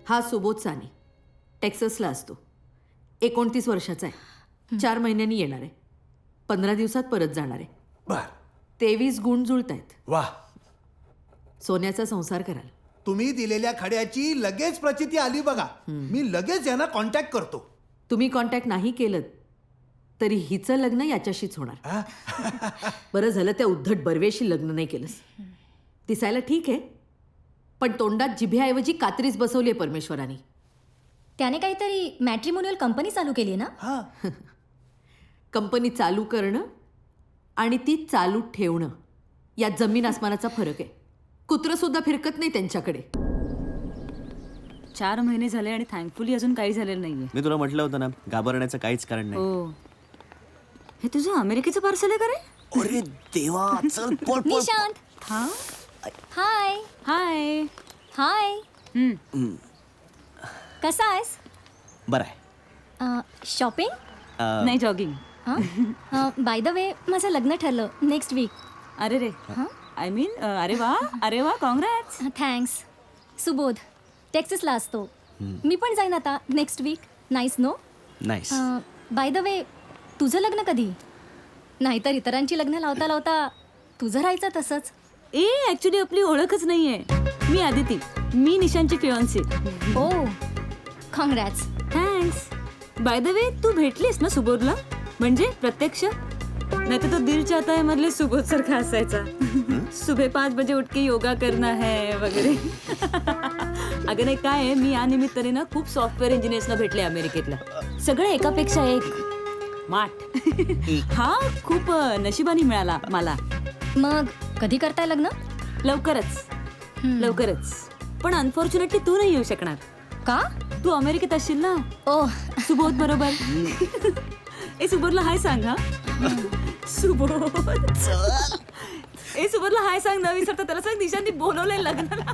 हा सुबोध साने, टेक्सासला असतो. 29 वर्षाचा आहे. 4 महिन्यांनी येणार आहे. 15 दिवसात परत जाणार आहे. बर. 23 गुण जुळतायत. वा. सोन्याचा संसार कराल. तुम्ही दिलेल्या खड्याची लगेच प्रचिती आली बघा. मी लगेच यांना कॉन्टॅक्ट करतो. तुम्ही कॉन्टॅक्ट नाही केलं तरी हिचं लग्न याच्याशीच होणार. बरं झालं त्या उद्धट बर्वेशी लग्न नाही केलंस. दिसायला ठीक आहे, पण तोंडात जिभेऐवजी कात्रीच बसवली आहे परमेश्वराने. त्याने काहीतरी मॅट्रिमोनियल कंपनी चालू केली आहे ना? हा. कंपनी चालू करणं आणि ती चालू ठेवणं यात जमीन आसमानाचा फरक आहे. कुत्रं सुद्धा फिरकत नाही त्यांच्याकडे. 4 महिने झाले आणि थँकफुली अजून काही झालेलं नाहीये. मी तुला म्हटलं होतं ना, घाबरण्याचं काहीच कारण नाही. हो. हे तुझं अमेरिकेचं पार्सल आहे का रे? अरे देवा, चल पळ पळ. निशांत. हा. हाय. हाय. हाय. कसा आहेस? बरं आहे. शॉपिंग? नाही, जॉगिंग. बाय द वे माझं लग्न ठरलं नेक्स्ट वीक. अरे रे. आय मीन अरे वा कॉंग्रॅट्स. थँक्स. सुबोध टेक्सासला असतो. मी पण जाईन आता next week. Nice no? Nice. By the way तुझं लग्न कधी? नाहीतर इतरांची लग्न लावता लावता तुझं राहायचं तसंच. ऍक्च्युली आपली ओळखच नाहीये. मी आदिती, मी निशांची fiancee. Oh congrats. Thanks. By the way तू भेटलीस ना सुबोधला? म्हणजे प्रत्यक्ष? नाही तर तो दिल चाहता है मधले सुबोध सारखा असायचा. सुबह 5 बजे उठ के योगा करना है वगैरे. अगं नाही काय आहे, मी या निमित्ताने ना खूप सॉफ्टवेअर इंजिनियर्सना भेटले अमेरिकेतला. सगळे एकापेक्षा एक माठ. हा खूप नशिबाने मिळाला मला. मग कधी करताय लग्न? लवकरच. पण अनफॉर्च्युनेटली तू नाही येऊ शकणार. का? तू अमेरिकेत असशील ना. ओ सुबोध बरोबर. ए सुबोधला हाय सांग. हा सुबोध. ए सुबोधला हाय सांग. न विसरता त्याला सांग निशांनी बोलवलंय लग्नाला.